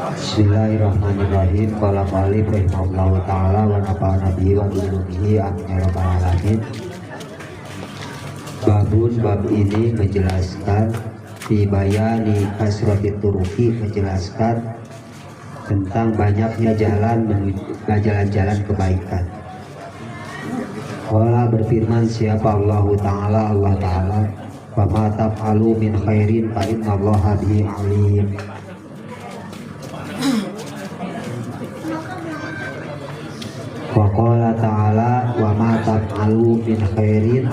Bismillahirrahmanirrahim. Qala mu'allif rahimahullahu ta'ala wa nafa'ana bihi wa bihi amin ya rabbal alamin. Babun, bab ini menjelaskan fi bayani kasratit turuqi, menjelaskan tentang banyaknya jalan kebaikan. Qala berfirman siapa Allah Ta'ala, wa ma taf'alu min khairin fa innallaha bihi alim. Wa qala ta'ala wa ma taf'alu min khairin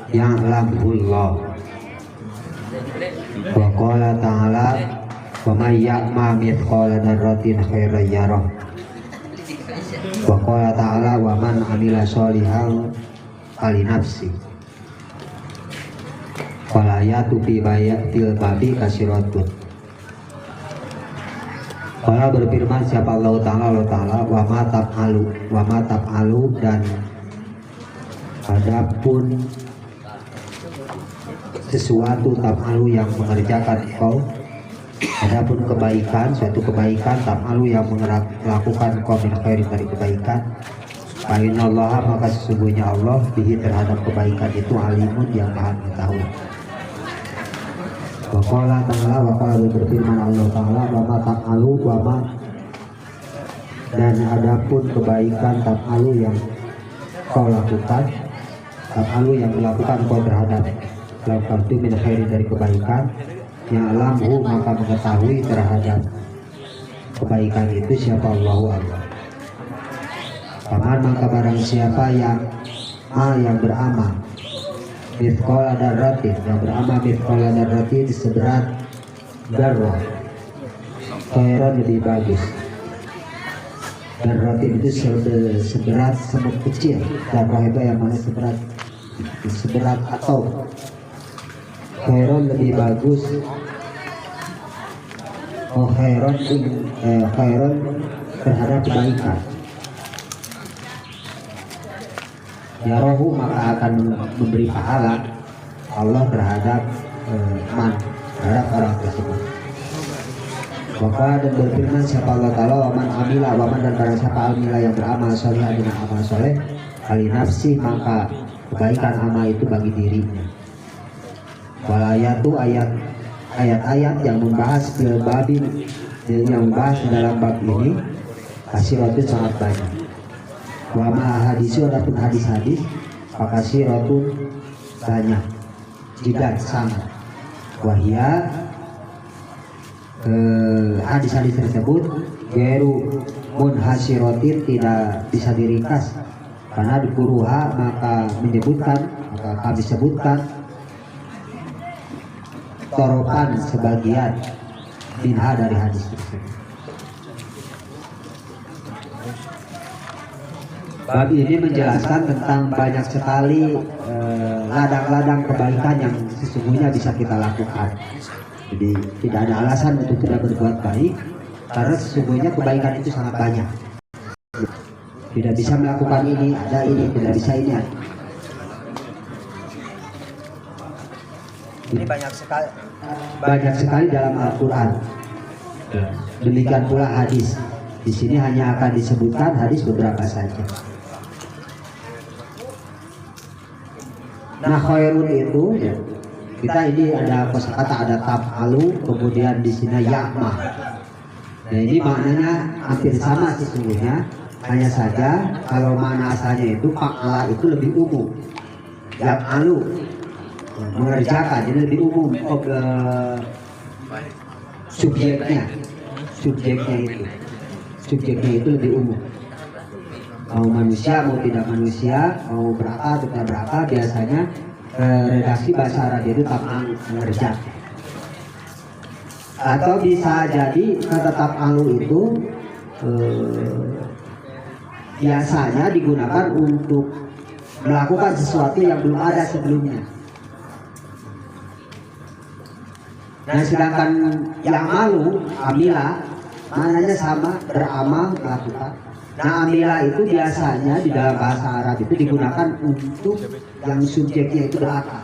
ya'lamullah. Wa qala ta'ala wa may ya'ma mithqala dzarratin khairan yarah. Wa qala ta'ala wa man 'amila sholihan fali nafsi. Qala ayatu fi bayatil babi kasiratun. Qala berfirman siapa Allah Ta'ala wa ma taf'alu dan adapun sesuatu taf'alu yang mengerjakan kau, adapun kebaikan, suatu kebaikan taf'alu yang melakukan kau min khairin dari kebaikan, fa innallaha maka sesungguhnya Allah bihi terhadap kebaikan itu alimun yang maha mengetahui. Wa qala ta'ala wa qala berfirman Allah Ta'ala wa ma taf'alu wa ma dan adapun kebaikan taf'alu yang kau lakukan, taf'alu yang melakukan kau terhadap lakukan itu min khairin dari kebaikan, yang alamhu maka mengetahui terhadap kebaikan itu siapa Allah. Paman maka barang siapa yang beramal mithqala dzarratin, yang beramal mithqala dzarratin seberat dzarrah, khairan lebih bagus. Dzarratin itu seberat semut kecil, dzarrah itu yang mana seberat atau khairan lebih bagus. Khairan terhadap kebaikan. Yarahu maka akan memberi pahala Allah terhadap terhadap orang tersebut. Maka dan berfirman siapa Allah Ta'ala wa man amila, wa man dan barang siapa amila yang beramal soleh dengan amal soleh kali nafsi maka kebaikan amal itu bagi dirinya. Walayatu ayat-ayat yang membahas fil babin, yang membahas dalam bab ini kasiratun sangat banyak. Wa ma hadisu adapun hadis-hadis fakasiratun banyak tidak sangat. Wahia hadis-hadis tersebut geru munhasiratin tidak bisa diringkas karena dikuruha maka kami sebutkan torokan sebagian minha dari hadis tersebut. Bab ini menjelaskan tentang banyak sekali ladang-ladang kebaikan yang sesungguhnya bisa kita lakukan. Jadi tidak ada alasan untuk tidak berbuat baik karena sesungguhnya kebaikan itu sangat banyak. Tidak bisa melakukan ini, ada ini, tidak bisa ini. Ini banyak sekali dalam Al-Quran. Demikian pula hadis. Di sini hanya akan disebutkan hadis beberapa saja. Nah, khairun itu ya, kita ini ada kosakata, ada taf'alu, kemudian di sini ya'ma. Nah, ini maknanya hampir sama sesungguhnya. Hanya saja kalau makna asalnya itu fa'ala itu lebih umum. Ya'malu mengerjakan, jadi lebih umum. Subjeknya itu lebih umum. Mau manusia mau tidak manusia, mau berapa atau tidak berapa, biasanya redaksi bahasa Arab itu taf'al mengerjakan. Atau bisa jadi kata taf'alu itu biasanya digunakan untuk melakukan sesuatu yang belum ada sebelumnya. Nah, sedangkan yang amila maknanya sama, beramal, melakukan. Nah, amila itu biasanya di dalam bahasa Arab itu digunakan untuk yang subjeknya itu berakal.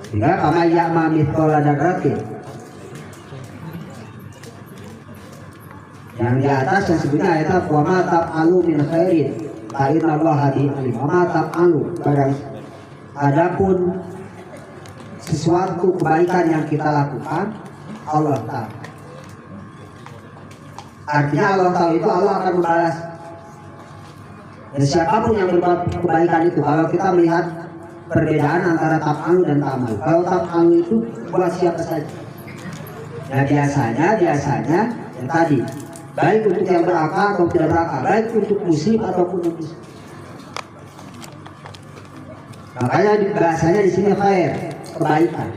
Sehingga kama ya'ma mithqala dzarratin. Yang di atas yang sebutnya ayat wa ma taf'alu min khairin fa innallaha bihi alim. Wa ma taf'alu, barang adapun sesuatu kebaikan yang kita lakukan, Allah tahu. Artinya Allah tahu itu Allah akan membalas. Dan siapapun yang berbuat kebaikan itu, kalau kita melihat perbedaan antara taf'alu dan ta'malu. Kalau taf'alu itu buat siapa saja. Nah biasanya yang tadi, baik untuk yang berakal atau tidak berakal, baik untuk muslim ataupun non-muslim. Makanya bahasanya di sini khair, kebaikan.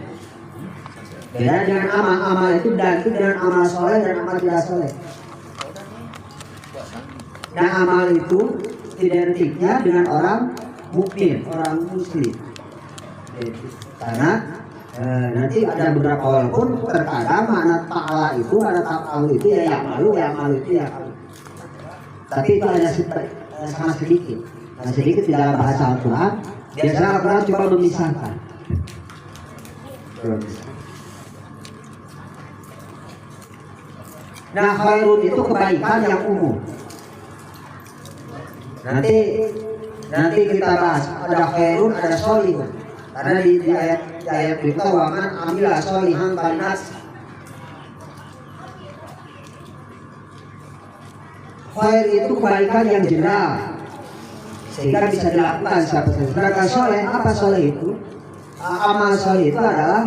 Beda dengan amal itu dan dengan amal soleh dan amal tidak soleh. Nah amal itu identiknya dengan orang mukmin, orang muslim. Karena nanti ada beberapa walaupun terkadang makna ta'ala itu, makna ta'ala itu ya malu itu ya. Tapi itu hanya sangat sedikit. Sangat sedikit di dalam bahasa Al-Quran. Biasanya Al-Quran coba memisahkan. Nah khairun itu kebaikan yang umum. Nanti kita bahas ada khairun, ada sholihun. Karena di ayat berikutnya waman amila sholihan banas. Khair itu kebaikan yang general sehingga bisa dilakukan siapa saja. Sedangkan soleh, apa soleh itu? Amal soleh itu adalah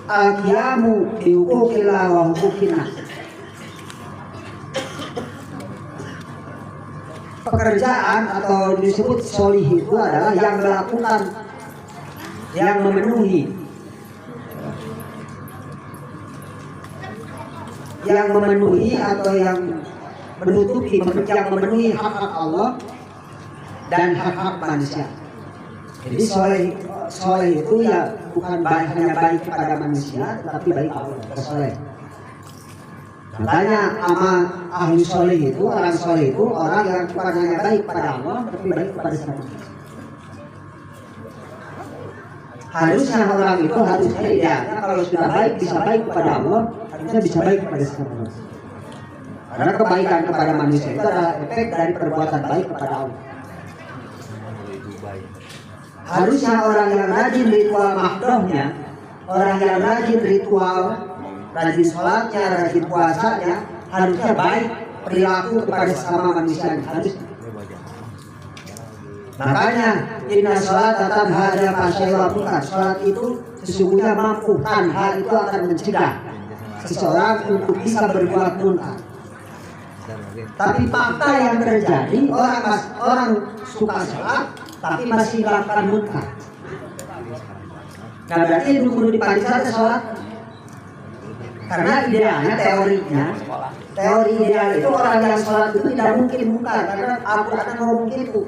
al-qiyamu bi huquqillah wa huquqinnas. Pekerjaan atau disebut solih itu adalah yang melakukan, yang memenuhi atau yang menutupi, yang memenuhi hak-hak Allah dan hak-hak manusia. Jadi soleh itu ya bukan hanya baik kepada manusia, tetapi baik kepada soleh. Makanya amal ahli soleh itu, orang soleh itu orang yang bukan hanya baik kepada Allah, tapi baik kepada sesama. Harusnya orang itu harusnya idealnya kalau sudah baik bisa baik kepada Allah, harusnya bisa baik kepada sesama. Karena kebaikan kepada manusia itu adalah efek dari perbuatan baik kepada Allah. Harusnya orang yang rajin ritual mahdohnya, orang yang rajin ritual, rajin sholatnya, rajin puasanya, harusnya baik perilaku kepada sesama manusia. Harus. Makanya inna sholat tanha ada fasyai'ul munkar. Sholat itu sesungguhnya mampu, tanha itu akan mencegah seseorang untuk bisa berbuat munkar. Tapi fakta yang terjadi orang suka sholat tapi masih melakukan munkar. Nah berarti itu perlu dipariskan sholat. Karena idealnya teori ideal itu orang yang sholat itu tidak mungkin munkar, karena Al-Quran ngomong gitu.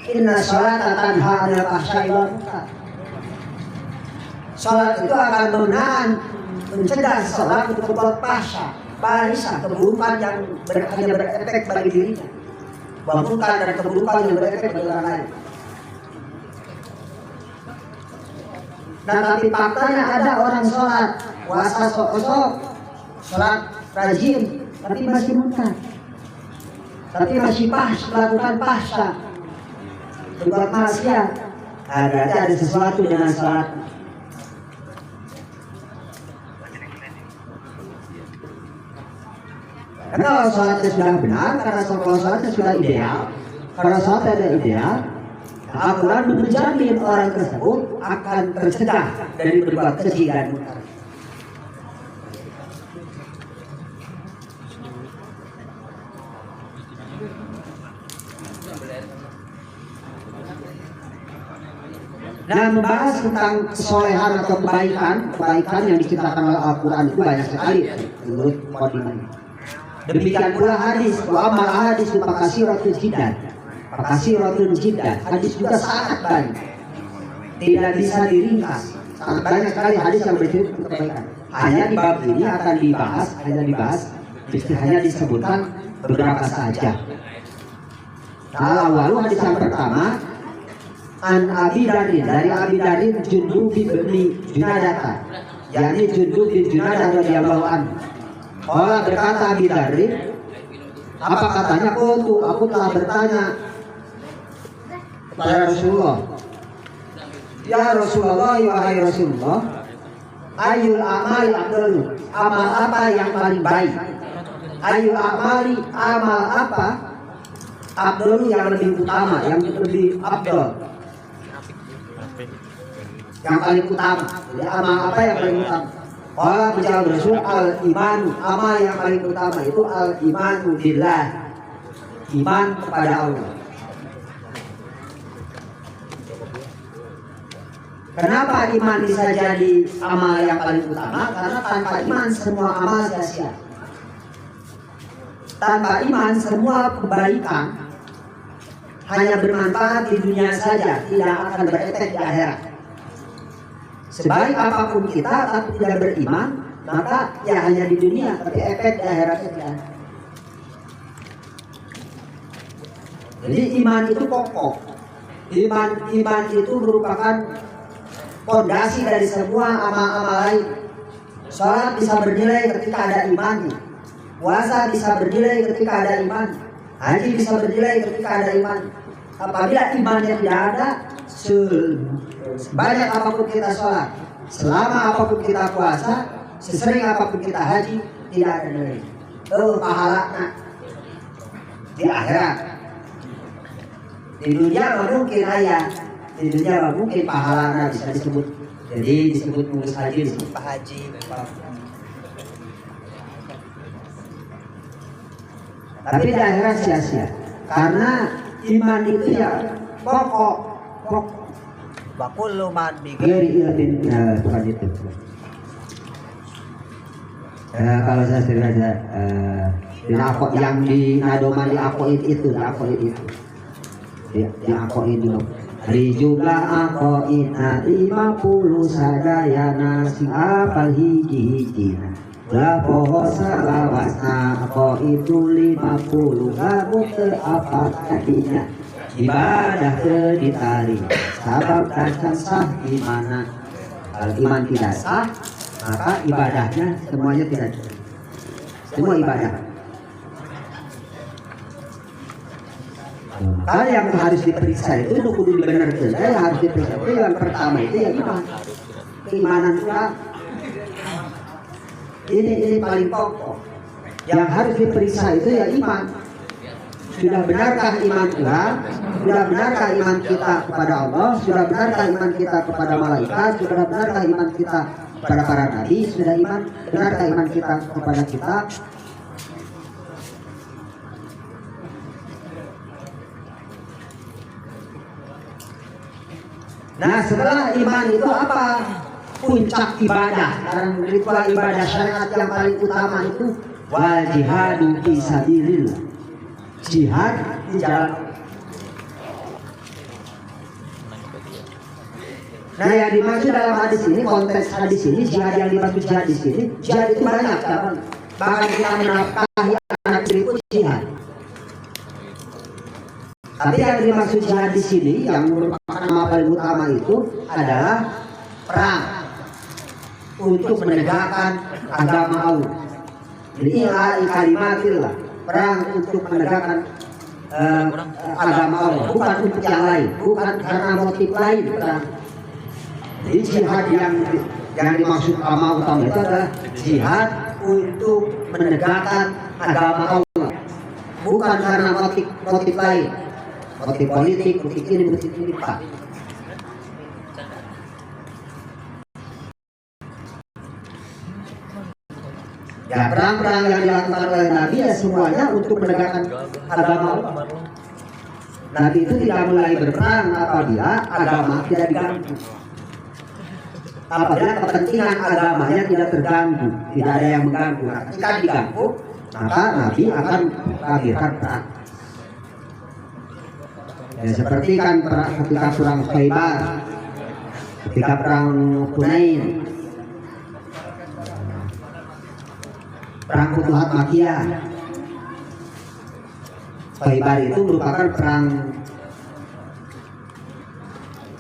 Inna sholata tanha 'anil fahsya'i wal munkar. Sholat itu akan mencegah seseorang untuk berbuat fahsya, keburukan yang hanya berefek bagi dirinya, munkar dan keburukan yang berefek bagi orang lain. Nah tapi faktanya ada orang sholat, puasa sholat rajin, tapi masih munkar, tapi masih melakukan fahsya, berbuat maksiat. Nah berarti ada sesuatu dengan sholat. Karena kalau sholatnya sudah benar, karena kalau sholatnya sudah ideal, kalau sholatnya ada ideal, Al-Quran menjamin orang tersebut akan tercegah dari berbuat keji dan munkar. Nah, membahas tentang kesolehan atau kebaikan yang diciptakan oleh Al-Quran itu banyak sekali menurut Qadimah. Demikian pula hadis, wa amal hadis pakasiratun jiddan. Hadis juga sangat banyak, tidak bisa diringkas. Sangat banyak sekali hadis yang bercerita tentang kebaikan. Hanya di bab ini akan dibahas, hanya disebutkan beberapa saja. Nah, lalu hadis yang pertama An Abi Darin, dari Abi Darin Jundub bin Junadah, yakni Jundub bin Junadah radhiyallahu anhu. Qala berkata Abi Darin, apa katanya? Qultu, aku telah bertanya kepada Rasulullah, ya Rasulullah, wahai Rasulullah, ayul amali afdalu, amal apa yang paling baik? Ayul amali, amal apa afdalu yang lebih utama, yang lebih afdal, yang paling utama? Jadi amal apa yang paling utama? Qala menjawab Rasul, al imanu, amal yang paling utama itu al imanu billah, iman kepada Allah. Kenapa iman bisa jadi amal yang paling utama? Karena tanpa iman semua amal sia-sia. Tanpa iman semua kebaikan hanya bermanfaat di dunia saja, tidak akan berefek di akhirat. Sebaik apapun kita tapi tidak beriman, maka ya hanya di dunia, tapi efek di akhirat tidak. Jadi iman itu pokok. Iman itu merupakan fondasi dari semua amal-amal lain. Salat bisa bernilai ketika ada imannya. Puasa bisa bernilai ketika ada iman. Haji bisa bernilai ketika ada iman. Apabila imannya tidak ada, sebanyak apapun kita sholat, selama apapun kita puasa, sesering apapun kita haji, tidak ada nilai. Pahalanya di akhirat. Di dunia mungkin ayah, di dunia mungkin pahalanya bisa disebut. Jadi disebut pengurus haji, disebut pak haji. Tapi di akhirat sia-sia. Karena iman itu ya pokok. Bakul luman Geri ilmin, bukan itu. Kalau saya sengaja yang di nadoman di akoid itu, di akoid dulu. Di jumlah akoid 50 sadayana sing apal hiji-hiji. Lah poho salawasna akoid 50 lagu terapal tadinya. Ibadah ditari sabab dan sah imanan. Kalau iman tidak sah, maka ibadahnya semuanya tidak sah. Semua ibadah. Maka yang harus diperiksa itu kudu dibenarkan. Yang harus diperiksa itu yang pertama itu ya iman. Keimanan kita ini paling pokok. Yang harus diperiksa itu ya iman. Sudah benarkah iman kita? Sudah benarkah iman kita kepada Allah? Sudah benarkah iman kita kepada malaikat? Sudah benarkah iman kita kepada para nabi? Sudah benarkah iman kita kepada kita? Nah, setelah iman itu apa? Puncak ibadah. Dan ritual ibadah syariat yang paling utama itu wal jihadu fi sabilillah. Jihad di jalan. Nah, yang dimaksud dalam hadis ini, konteks hadis ini, jihad yang dimaksud jihad di sini, jihad itu banyak, bahkan kita menafkahi anak itu jihad. Tapi yang dimaksud jihad di sini, yang merupakan nama paling utama itu adalah perang untuk menegakkan agama Allah. Jadi kalimatillah, perang untuk menegakkan agama Allah, bukan untuk yang lain, bukan karena motif lain. Perang. Jadi jihad yang dimaksud utama itu adalah jihad untuk menegakkan agama Allah, bukan karena motif lain, motif politik, motif ini, Pak. Ya, perang-perang yang dilakukan oleh Nabi ya semuanya untuk menegakkan agama Allah. Nabi itu tidak mulai berperang apabila agama tidak diganggu. Apabila kepentingan agamanya tidak terganggu, tidak ada yang mengganggu. Nah, ketika diganggu, maka Nabi akan menghadirkan perang. Ya, seperti kan ketika perang Khaybar, ketika perang Hunain, perang Futuhat Makkiyah. Khaybar itu merupakan perang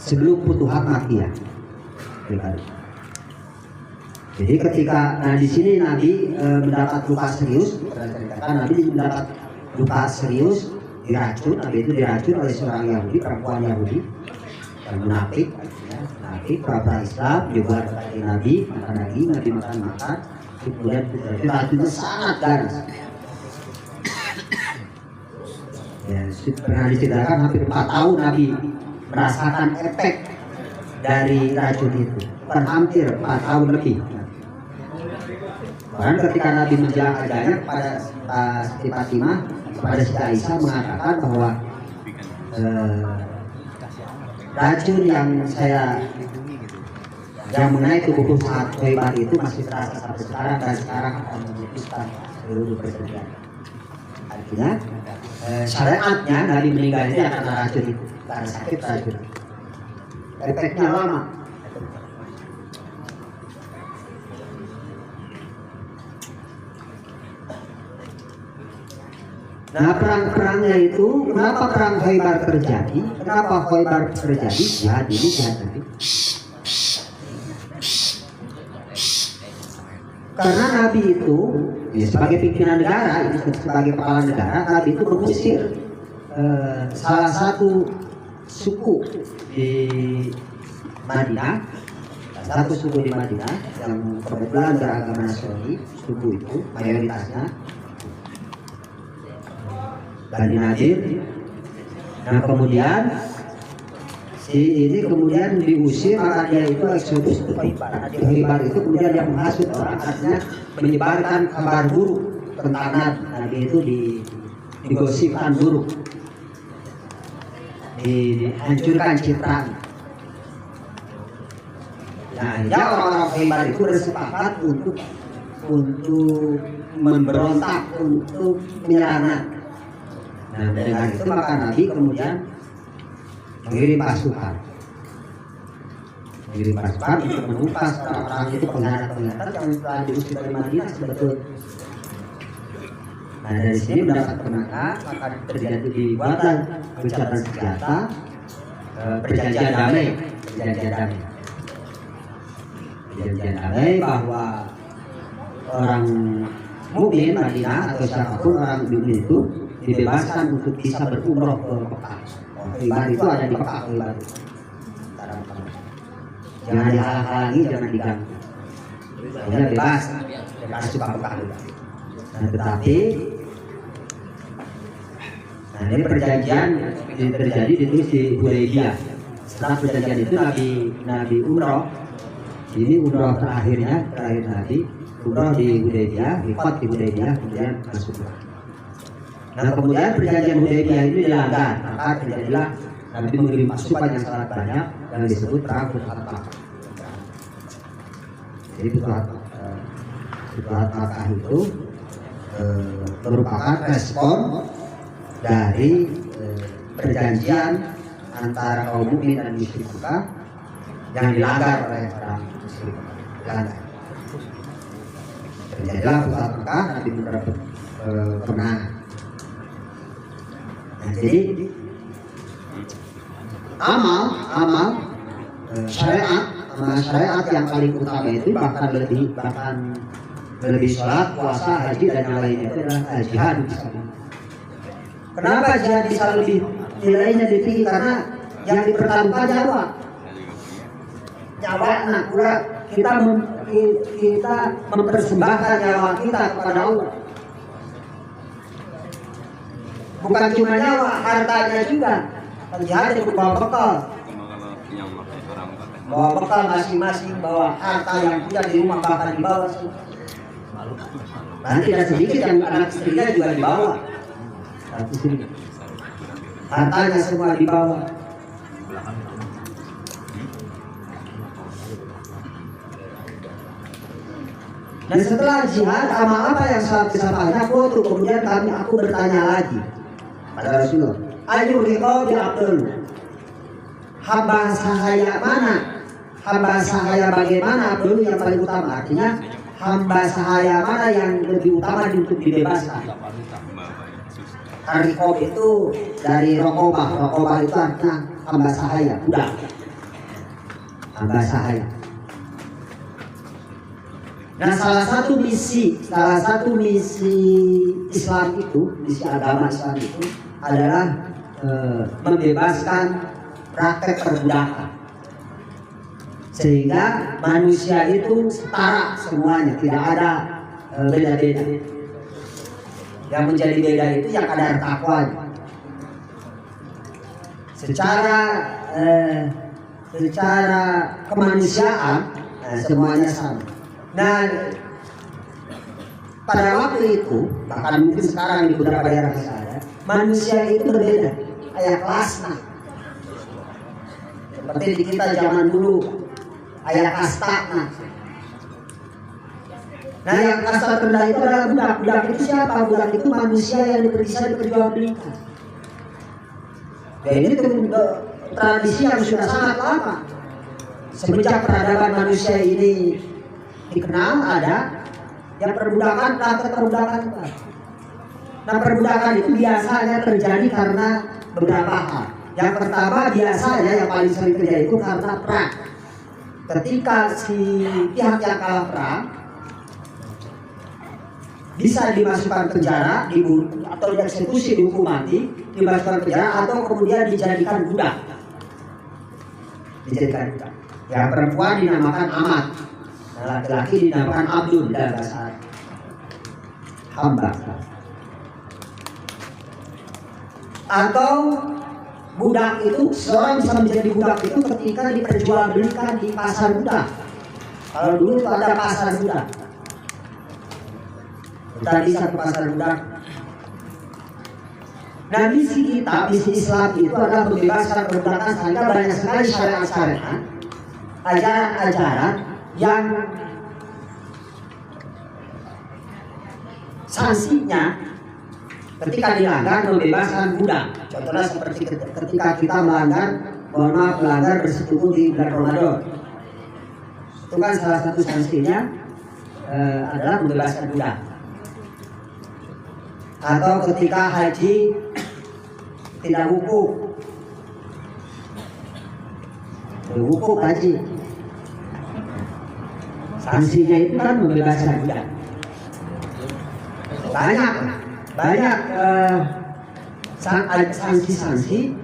sebelum Futuhat Makkiyah. Jadi ketika di sini Nabi mendapat luka serius, Nabi mendapat luka serius, diracun. Nabi itu diracun oleh seorang Yahudi, perempuan Yahudi yang munafik, pura-pura Islam, juga dari Nabi makan lagi, Nabi makan, kemudian racunnya sangat ganas. Ya, pernah diceritakan hampir 4 tahun Nabi merasakan efek dari racun itu, bukan hampir 4 tahun lebih. Bahkan ketika Nabi menjelang ajalnya kepada Siti Fatimah, kepada Siti Aisyah mengatakan bahwa racun yang mengenai tubuhku saat Khaybar itu masih terasa sampai sekarang, dan sekarang akan memutuskan seluruh perjanjian. Artinya syariatnya Nabi meninggalnya karena racun itu, karena sakit racun. Efeknya lama. Nah, perang-perangnya itu, kenapa perang Khaybar terjadi? Kenapa Khaybar terjadi? Jihad ini, jihad nanti. Karena Nabi itu sebagai pimpinan negara, sebagai kepala negara, Nabi itu mengusir salah satu suku di Madinah, yang kebetulan beragama Nasrani, suku itu mayoritasnya Bani Nadir. Nah, kemudian kemudian diusir, maka dia itu eksodus ke Khaybar itu, kemudian dia menghasut orang, artinya menyebarkan kabar buruk tentang Nabi. Nabi itu digosipkan buruk, dihancurkan citraan. Nah, akhirnya orang-orang Khaybar itu bersepakat untuk memberontak, untuk menyerang. Nah, dengan itu maka Nabi kemudian mengirim pasukan untuk menumpas orang-orang itu, pengkhianat yang telah diusir dari Madinah sebetulnya. Nah, dari sini mendapat tenaga, maka terjadi dibuatlah gencatan senjata, perjanjian damai bahwa orang mukmin Madinah atau siapapun orang mukmin itu dibebaskan untuk bisa berumroh ke Mekah. Khaybar itu ada di Mekah. Jangan dihalang-halangi, jangan diganggu. Pokoknya bebas masuk ke Mekah. Nah, tetapi ini perjanjian terjadi ditulis di Hudaybiyah. Setelah perjanjian itu Nabi umroh. Ini umroh terakhir Nabi umroh di Hudaybiyah, miqat di Hudaybiyah, kemudian masuk. Nah, kemudian perjanjian Hudaybiyah ini dilanggar, maka terjadilah Nabi mengirim pasukan yang sangat banyak yang disebut perang Futuhat Makkah. Jadi Futuhat Makkah itu merupakan respon dari perjanjian antara kaum mukmin dan musyrik Mekah yang dilanggar oleh orang musyrik. Terjadilah Futuhat Makkah, Nabi mendapat kemenangan. Nah, jadi amal syariat yang paling utama itu bahkan lebih sholat, puasa, haji dan yang lainnya itu adalah jihad. Kenapa jihad bisa lebih nilainya tinggi? Karena yang dipertaruhkan nyawa. Nah, kita mempersembahkan nyawa kita kepada Allah. Bukan cuma nyawa, hartanya juga. Jihad itu bawa bekal. Bawa bekal masing-masing, bawa harta yang punya di rumah, bahkan dibawa. Dan tidak sedikit yang anak istrinya juga dibawa. Hartanya semua dibawa. Dan setelah jihad, amal apa yang saat disampaikan foto, kemudian aku bertanya lagi pada Rasulullah, ayu riqabi abdul, hamba sahaya mana? Hamba sahaya bagaimana abdul yang paling utama? Artinya hamba sahaya mana yang lebih utama untuk dibebaskan? Riqab itu dari rokobah itu artinya hamba sahaya, budak. bahasa hayat. Nah, salah satu misi Islam itu, misi agama Islam itu adalah membebaskan praktek perbudakan, sehingga manusia itu setara semuanya, tidak ada beda-beda. Yang menjadi beda itu yang kadar takwanya. Secara kemanusiaan semuanya sama. Nah, pada waktu itu, bahkan mungkin sekarang di beberapa daerah saya, manusia itu berbeda, kayak kelasnya. Seperti di kita zaman dulu, kayak kastanya. Nah, yang kasta rendah itu adalah budak. Budak itu siapa? Budak itu manusia yang bisa diperjualbelikan. Ya, ini tradisi yang sudah sangat lama. Semenjak peradaban manusia ini dikenal ada yang perbudakan, praktek perbudakan. Nah, perbudakan itu biasanya terjadi karena beberapa hal. Yang pertama, biasanya yang paling sering terjadi itu karena perang. Ketika si pihak yang kalah perang bisa dimasukkan penjara, dibunuh atau dieksekusi, dihukum mati, dimasukkan penjara atau kemudian dijadikan budak. Yang perempuan dinamakan amat, laki-laki dinamakan abdun dalam bahasa hamba. Atau budak itu, seorang bisa menjadi budak itu ketika diperjualbelikan di pasar budak. Kalau dulu itu ada pasar budak. Tadi satu pasar budak. Nah, misi Islam itu adalah membebaskan perbudakan, sehingga banyak sekali syariat-syariat, ajaran-ajaran yang sanksinya ketika dilanggar membebaskan budak. Contohnya seperti ketika kita melanggar bersekutu di bulan Ramadan, itu kan salah satu sanksinya adalah membebaskan budak. Atau ketika haji tidak wukuf haji, sanksinya itu kan membebaskan budak. Banyak sanksi-sanksi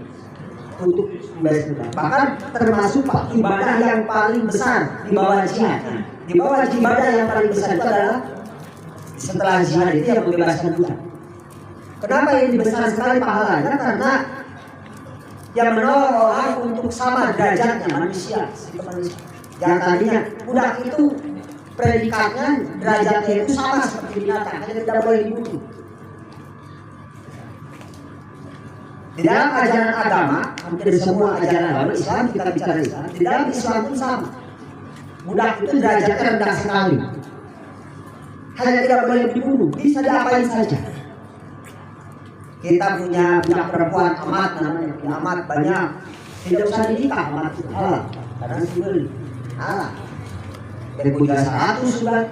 untuk membebaskan budak. Bahkan termasuk ibadah yang paling besar di bawah jihad. Di bawah ibadah yang paling besar itu adalah setelah jihad itu yang membebaskan budak. Kenapa ini besar sekali pahalanya? Karena yang menolong orang untuk sama derajatnya manusia. Yang tadinya budak itu predikatnya derajatnya itu sama seperti binatang, hanya tidak boleh dibunuh. Di dalam ajaran agama, hampir semua ajaran agama Islam, kita bicara Islam, di dalam Islam pun sama. Budak itu derajatnya rendah sekali, hanya tidak boleh dibunuh, bisa diapain saja. Kita punya budak perempuan amat, namanya amat banyak, tidak usah dinikah amat itu halal, karena dibeli halal. Dari punya 100 sudah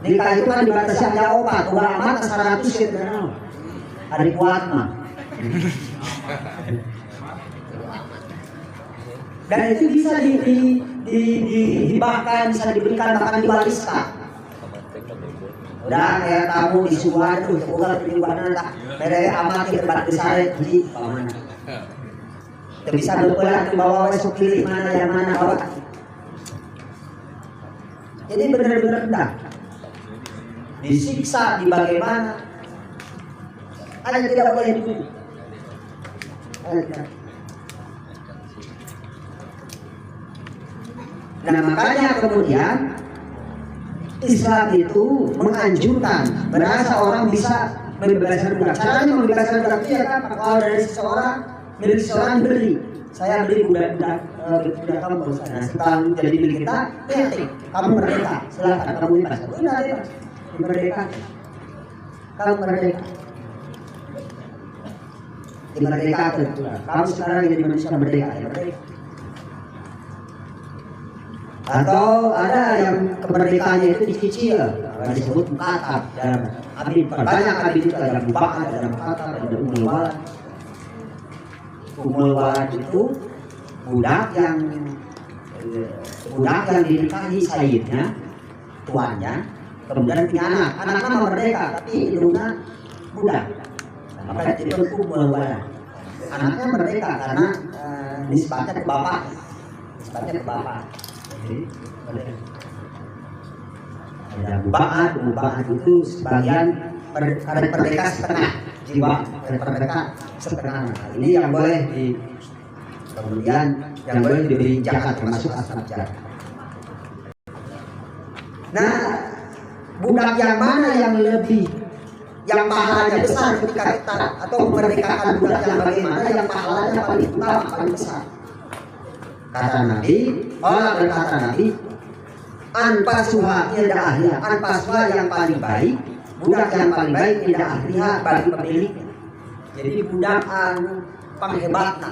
nikah itu kan dibatasi hanya obat amat 100 ya kenal. Hari kuat mah. Dan itu bisa dihibahkan, bisa diberikan, bahkan diwariskan. Udah kayak tamu di Suwan tuh, semoga perjuangan tak mere amat terbat besar di mana. Bisa berpelan bawa besok pilih mana yang mana bawa. Jadi benar-benar rendah. Disiksa di bagaimana? Hanya tidak boleh dibunuh. Nah, makanya kemudian Islam itu menganjurkan berasa orang bisa membebaskan budak. Caranya membebaskan budak itu ya kan, kalau dari seseorang beli, saya beli budak kamu bos. Nah, setelah jadi milik kita, kamu merdeka, silakan kamu bebas. Udah bebas, merdeka. Kamu merdeka. Merdeka itu. Kamu sekarang jadi manusia merdeka, ya merdeka. Atau ada yang kemerdekaannya itu dicicil, disebut mukatab dalam abid. Banyak abid itu ada mubakat, ada mukatab, ada umul walad. Umul walad itu budak yang budak yang dinikahi sayyidnya, tuannya, kemudian punya anak, anaknya merdeka tapi hidupnya budak. Maka disebut ummul walad. Anaknya merdeka karena nisbatnya ke bapak, Jadi, ada mubahat itu sebagian merdeka setengah jiwa, merdeka setengah. Ini yang boleh kemudian yang boleh diberi zakat termasuk asnaf zakat. Nah, budak yang mana yang lebih, yang pahalanya besar ketika kita atau memerdekakan budak yang bagaimana yang pahalanya paling utama, paling besar? Kata Nabi, berkata Nabi, anpasuha inda ahliha, anpasuha yang paling baik, budak yang paling baik inda ahliha bagi pemiliknya. Jadi budak penghebatnya.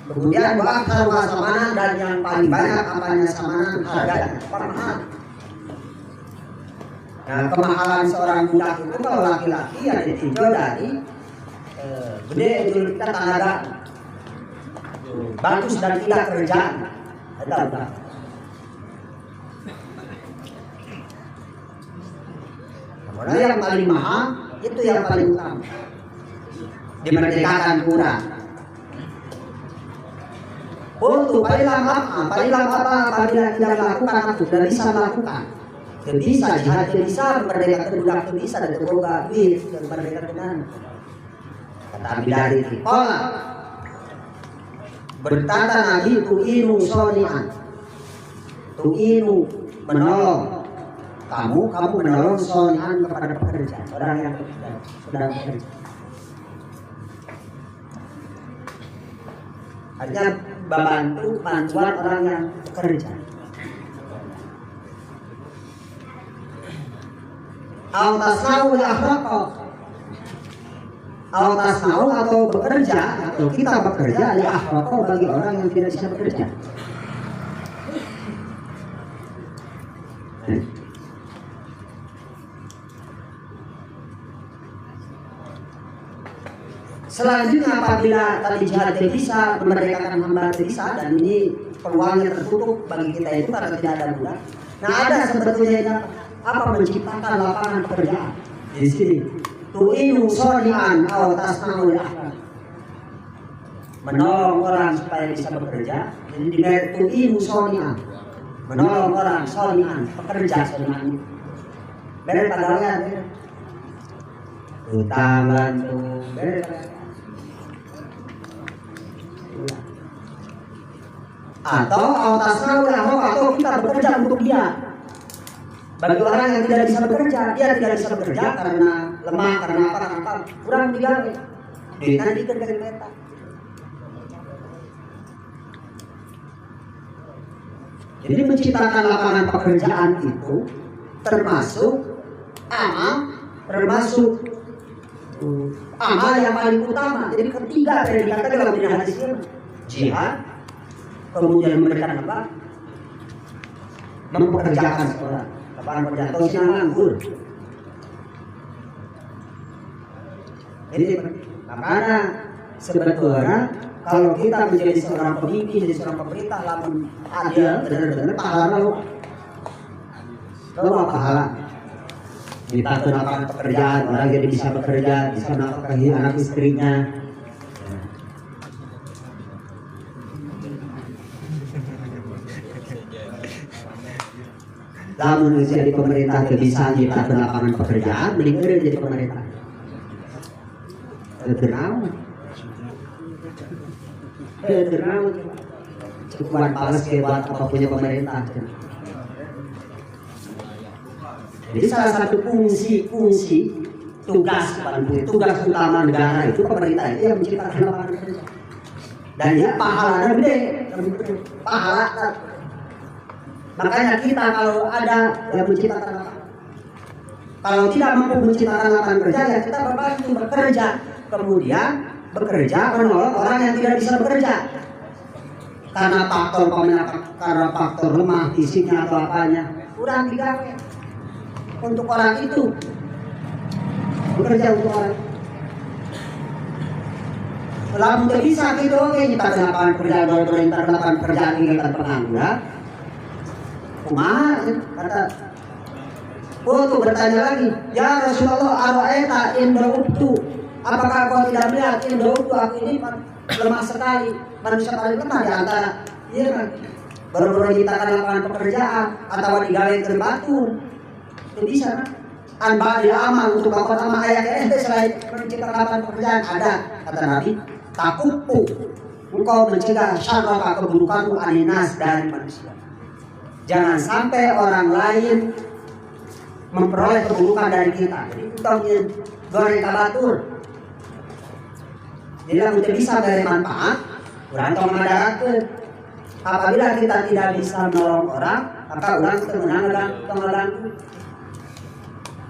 Kemudian waktu samanan dan yang paling banyak apanya samanan harganya, mahal. Nah, kemahalan seorang budak itu kalau laki-laki ya ditinjau dari gede itu kita tenaga bagus dan tidak kerja. Ada budak. Kemudian yang paling mahal itu yang paling utama. Dimerdekakan kurang. Untuk paling lama apa apabila tidak melakukan aku tidak bisa melakukan. Tidak bisa jihad, tidak bisa memerdekakan budak, tidak bisa dari boga duit dan memerdekakan dengan. Kata Abidari itu. Berkata Nabi tu'inu soni'an. Tu'inu menolong. Kamu menolong soni'an kepada pekerja, orang yang sedang bekerja. Artinya bantuan orang yang bekerja. Al-tasna'u Al-tasna'u atau bekerja, atau kita bekerja li-ahraqo bagi orang yang tidak bisa bekerja. Selanjutnya apabila tadi jihad tidak bisa, memerdekakan hamba tidak bisa, dan ini peluangnya tertutup bagi kita itu karena tidak ada budak. Nah, ada sebetulnya apa menciptakan lapangan pekerjaan di sini. Tu'inu soni'an aw tasna'u al-akhbar. Menolong orang supaya bisa bekerja. Jadi dengan tu'inu soni'an, menolong orang soni'an, pekerja soni'an. Beres pegawaian, utang bantu, beres. Atau tasna'u al-akhbar, atau kita bekerja untuk dia. Bagi orang yang tidak bisa bekerja, dia tidak bisa bekerja karena lemah, karena apa, kurang digawe. Nanti kerja kereta. Jadi menciptakan lapangan pekerjaan itu termasuk amal yang paling utama. Jadi ketiga dari dikatakan dalam hadis jihad, kemudian memberikan apa? Mempekerjakan seorang. Lapangan pekerjaan atau siang nganggur. Jadi makanya sebetulnya kalau kita menjadi seorang pemimpin, jadi seorang pemerintah, lamun adil, benar-benar pahala lo pahala. Kita lapangan pekerjaan, orang jadi bisa bekerja, bisa menafkahi anak istrinya. Lamun jadi pemerintah bisa menciptakan lapangan pekerjaan, mending jadi pemerintah. Terkenal, cukupan pales buat apa punya pemerintah. Jadi salah satu fungsi tugas utama negara itu pemerintah itu yang menciptakan lapangan kerja. Dan ya pahalanya gede, pahala. Makanya kita kalau ada yang menciptakan lapangan, kalau tidak mampu menciptakan lapangan kerja, ya kita berbantu bekerja, kemudian bekerja menolong orang yang tidak bisa bekerja karena faktor lemah fisiknya atau apanya, kurang digawe untuk orang itu, bekerja untuk orang. lamun teu bisa gitu oke kita ke lapangan kerjaan pemerintah ke lapangan kerjaan kegiatan pengangguran. Kumaha kata tuh bertanya lagi, ya Rasulullah aro'aita indautu, apakah kau tidak melihat indautu aku ini lemah sekali, manusia paling lemah di antara iya kan baru-baru menciptakan lapangan pekerjaan atau digali ke batu itu bisa kan anba di amal untuk bakal sama ayat selain menciptakan lapangan pekerjaan ada kata Nabi takupu engkau mencegah syarraka keburukanmu aninas dari manusia. Jangan sampai orang lain memperoleh keburukan dari kita. Jadi kita goreng kabatur. Jadi lamun bisa dari manfaat, urang tong madarakeun. Apabila kita tidak bisa menolong orang, maka urang teu meunang tong ngaganggu.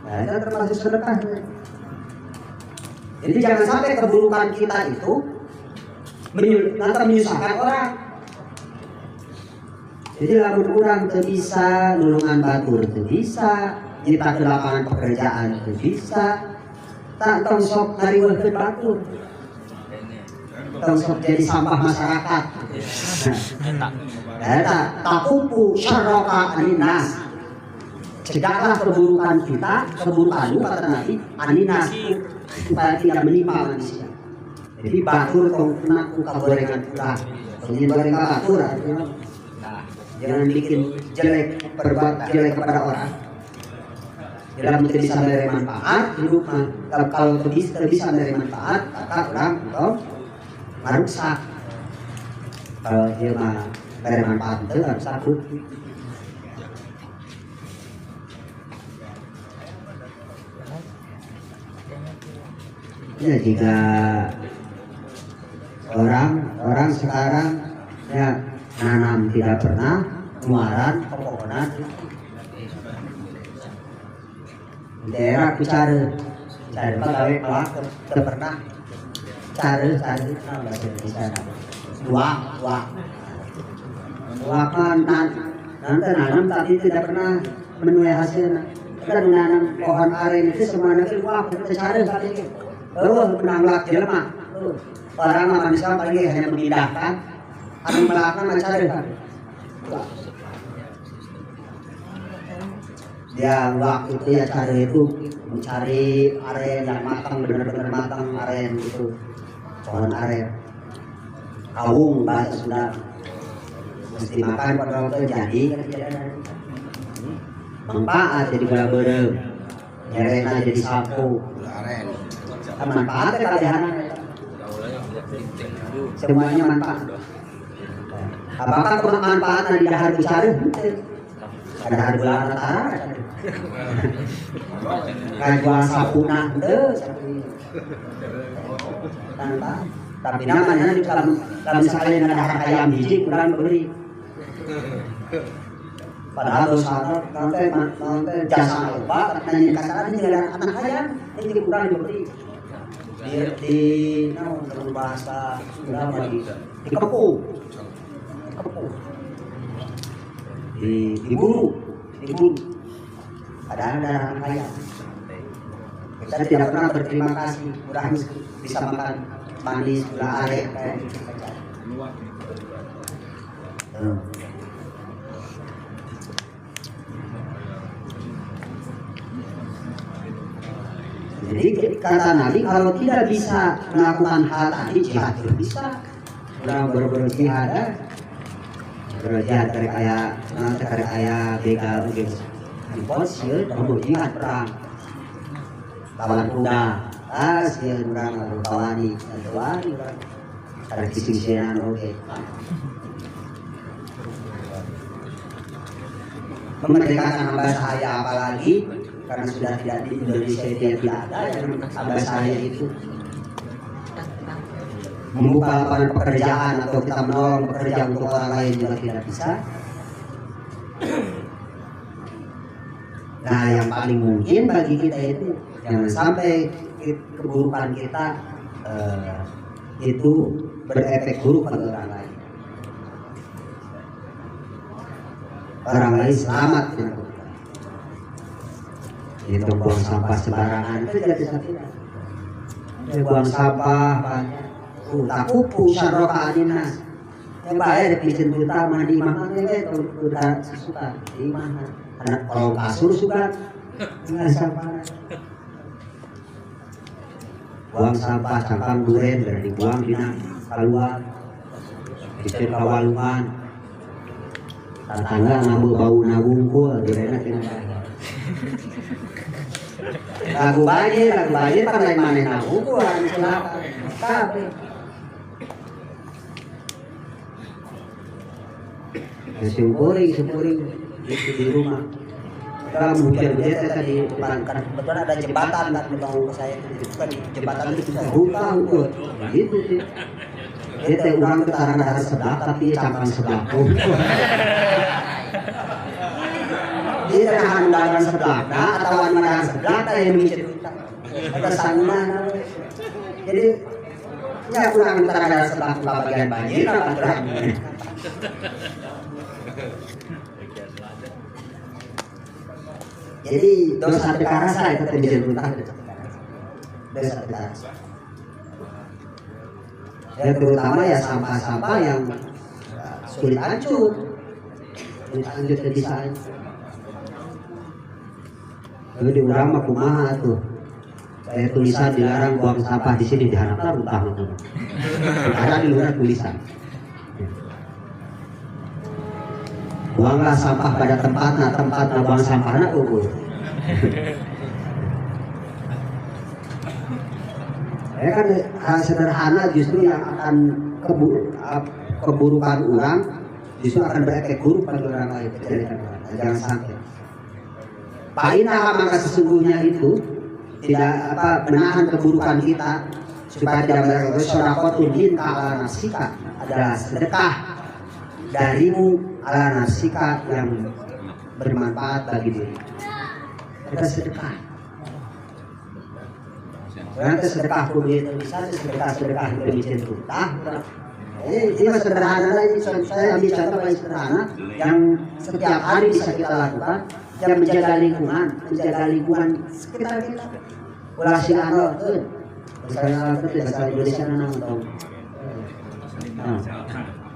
Nah, itu termasuk sedekah. Jadi jangan sampai keburukan kita itu nanti menyusahkan orang. Jadi lamun urang teu bisa nulungan batur teu bisa, kita ke lapangan pekerjaan teu bisa, tak tong sok ngariweuhkeun batur. Tong sok jadi sampah masyarakat. Eta takupu syarraka aninas. Cegahlah keburukan kita, keburukanmu kata Nabi, aninas supaya tidak menimpa manusia. Jadi batur tong kena ku kagorengan urang. Jadi goreng batur artinya jangan bikin jelek, berbuat jelek kepada orang. Dalam tidak bisa dari manfaat hidup, kalau bisa dari manfaat maka orang untuk merusak. Kalau dia mah dari manfaat itu rusak. Ya jika orang sekarang ya nanam tidak pernah muaran pepohonan daerah ku cara pegawai kelak tidak pernah cara bahasa Indonesia wak nanti nanam tapi tidak pernah menuai hasilnya. Kita menanam pohon aren itu semuanya itu wak secara kali ini menanglak jelema orang manusia paling hanya memindahkan anu melakukan mencari dia waktu itu ya cari itu mencari aren yang matang benar-benar matang aren itu pohon aren kawung bahasa Sunda mesti makan pada waktu jadi manfaat jadi bala-bala nyerena jadi sapu manfaatnya kalian semuanya manfaat. Apakah kemanfaatan di dahar bicara? Ada dahar bulan antara. Kayak jual sapuna tapi namanya kalau misalnya dengan dahar ayam biji kurang beli. Padahal dosa nanti jasa lupa katanya kasaran ini ada anak ayam ini kurang diberi. Di dalam bahasa Sunda dikepu diburu ada ayam. Kita tidak pernah berterima kasih mudah bisa makan manis gula aren kayak gitu. Jadi kata Nabi kalau tidak bisa melakukan hal tadi jihad tidak bisa. Orang berjihad berjihad kayak begal gitu. Bos ya berjihad perang. Lawan kuda, sih orang tawani ada kisi-kisian oke. Memerdekakan hamba sahaya apalagi karena sudah tidak di Indonesia tidak ada yang hamba sahaya itu membuka lapangan pekerjaan atau kita menolong pekerjaan untuk orang lain juga tidak bisa. Nah yang paling mungkin bagi kita itu jangan sampai keburukan kita itu berefek buruk pada orang lain. Orang lain selamat itu buang sampah sembarangan itu jadi sakit. Buang sampah banyak tak pupu syarroka adinas. Yang bahaya di pijen utama di imam itu udah sesuka di imam. Anak kalau kasur suka nggak sampah. Buang sampah cangkang duren dari dibuang di keluar. Di kawalungan. Tetangga nabu bau nabungkul direna tina. Lagu banjir kan lain maneh nabungkul silakan. Kabeh. Simpuring di rumah. Kalau hujan gede tadi depan kan kebetulan ada jembatan kan mau saya itu kan jembatan itu bisa hutang gitu sih. Dia teh orang ketarang darah sebelah tapi dia cangkang sebelah. Dia tahan darah sebelah atau darah sebelah yang micet hutang. Ada sangunan. Jadi ya kurang antara darah sebelah bagian banjir apa jadi dosa dekarasa itu terjadi hutang dosa dekarasa. Ya terutama ya sampah-sampah yang sulit hancur ke desain. Lalu di urang mah kumaha tuh. Saya tulisan dilarang buang sampah di sini diharapkan utang itu. Ada di luar tulisan. Buanglah sampah pada tempatnya buang sampahnya unggul. Ya kan hal sederhana justru yang akan keburukan orang justru akan berefek buruk pada orang lain. Jangan sampai. Paina maka sesungguhnya itu tidak menahan keburukan kita supaya tidak berlaku sedekah minka ala nafsika adalah sedekah darimu ala nafsika yang bermanfaat bagi diri. Kita sedekah. Nanti sedekah kulit bisa sedekah demi cinta. Ini sederhana ini saya ambil contoh paling sederhana yang setiap hari bisa kita lakukan yang menjaga lingkungan sekitar kita. Ulah silano tuh. Bahasa Indonesia nang.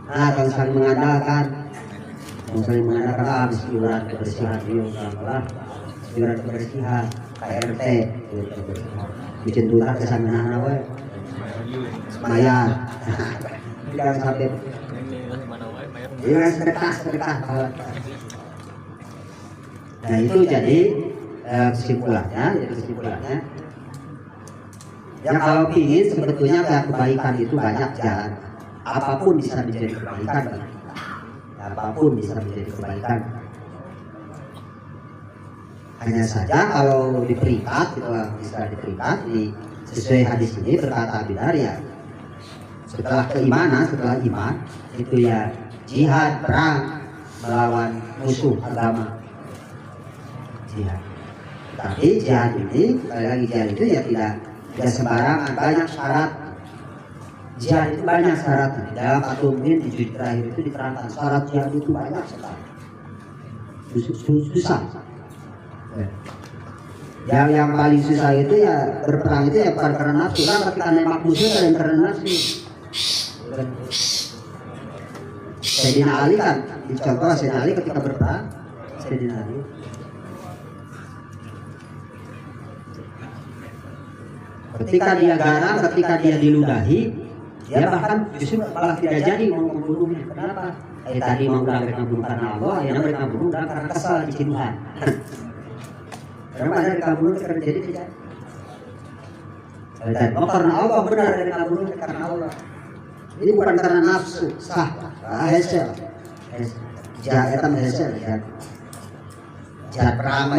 Kalau saling mengandalkan habis iuran kebersihan iuran kebersihan KRT bikin turah kesanganan we mayar jangan sampai iuran sedekah. Nah itu jadi kesimpulannya ya kalau ingin sebetulnya kebaikan itu banyak jalan. Apapun bisa menjadi kebaikan bagi kita. Apapun bisa menjadi kebaikan. Hanya saja kalau diperikat, bisa diperikat sesuai hadis ini berkata benar ya. Setelah iman itu ya jihad, perang melawan musuh agama. Jihad. Tapi jihad ini, jihad itu ya tidak sembarangan, banyak syarat. Jihad itu banyak syaratnya. Dalam At-Tumhin di juz terakhir itu diterangkan syarat jihad itu banyak sekali. Susah. Yang paling susah itu ya berperang itu ya bukan karena nafsu, kan ketika nembak musuh dan karena nafsu. Sayyidina Ali kan dicontoh Sayyidina Ali ketika berperang. Sayyidina Ali ketika dia garam, ketika dia diludahi, dia bahkan justru malah tidak jadi mau membunuhnya. Kenapa? Tadi mau mereka bunuh karena Allah, akhirnya mereka bunuh karena kesal di Tuhan. Karena mereka bunuh karena jadi tidak. Karena Allah benar mereka bunuh karena Allah. Ini bukan karena nafsu, sah. Hesel. Jahatan hesel. Jihad perang,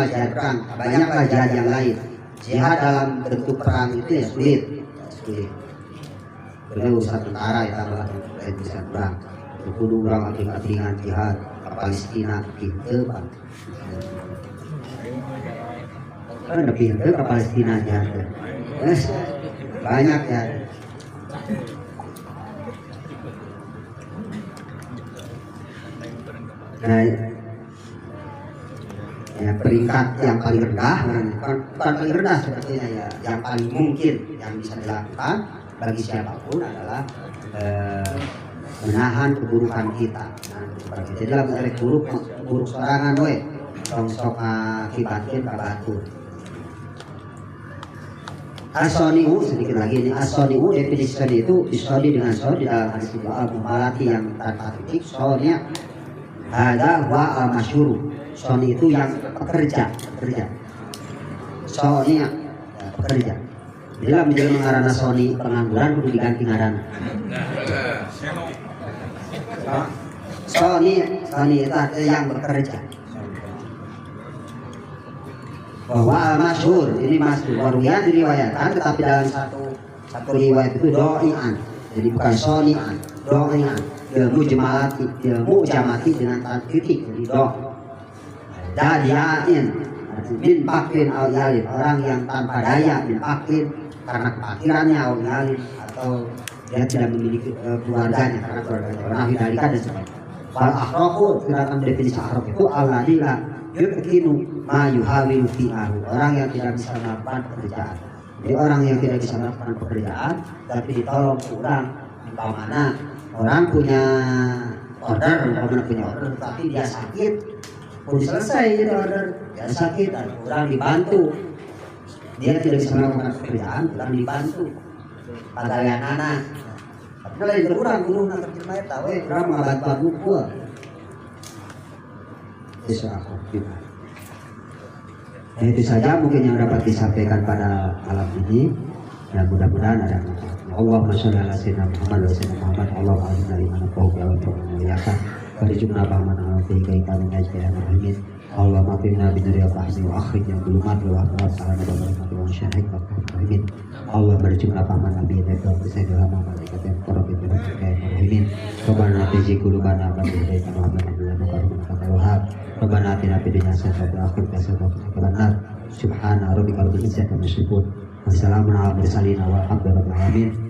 banyaklah jihad yang lain. Jihad dalam bentuk perang itu ya sulit. Karena urusan tentara ya tambah urusan perang. Kudu orang ating-atingan jihad ke Palestina gitu Pak. Kan lebih ke Palestina jihad. Banyak ya. Nah, ya peringkat yang paling rendah, bukan paling rendah sebetulnya ya, yang paling mungkin yang bisa dilakukan bagi siapapun adalah menahan keburukan kita. Jadi lamun arek buruk sorangan we tong sok akibatkeun ka batur. As-soni'u, sedikit lagi ini, as-soni'u definisi soni itu disodi dengan sodi dalam hadis al-mubalati yang tanpa titik. Sonya ada wa al-masyhur. Soni itu yang pekerja. Sonya pekerja. Bila menjadi mengarana soni pengangguran kudu diganti ngaranna. Soni itu yang bekerja. Bahwa masyhur, ini masyhur waruyan diriwayatkan, tetapi dalam satu riwayat itu doian, jadi bukan sonian, doian, ilmu jamati dengan titik, jadi do. Dadiain, bin pakin al yalin, orang yang tanpa daya, bin pakin karena kepakirannya al yalin, atau dia tidak memiliki keluarganya karena keluarganya orang hidalika dan sebagainya. Wal akhraku, sedangkan definisi akhraq itu alladila yukinu ma yuhawilu fi'ahu, orang yang tidak bisa melakukan pekerjaan. Jadi orang yang tidak bisa melakukan pekerjaan tapi ditolong kurang, umpamana orang punya order tapi dia sakit, pun selesai jadi order, dia sakit dan kurang dibantu, dia tidak bisa melakukan pekerjaan, kurang dibantu pagalian anak. Tapi lain kurang guru nak terjemah eta we kurang ngabantuan buku. Itu saja mungkin yang dapat disampaikan pada malam ini. Ya mudah-mudahan ada manfaat. Allahumma sholli ala sayyidina Muhammad wa sallam Muhammad. Allahumma inna liman fawqa wa ta'ala wa jumna bahman ala kaitan najdan amin. Allahumma qina bi dunya fahmi wa akhrijna bil mad wa ahmad salama wa barakatuh wa syahid wa amin. Allah berjumlah bahman nabi dan sayyidina Muhammad kata para pimpinan amin. Rabbana tiji qulubana wa hidayatan wa Wahab. Rabbana atina fid dunya hasanatan wa fil akhirati hasanatan. Subhana rabbika rabbil izzati amma yasifun. Wassalamu ala mursalin walhamdulillahi rabbil alamin.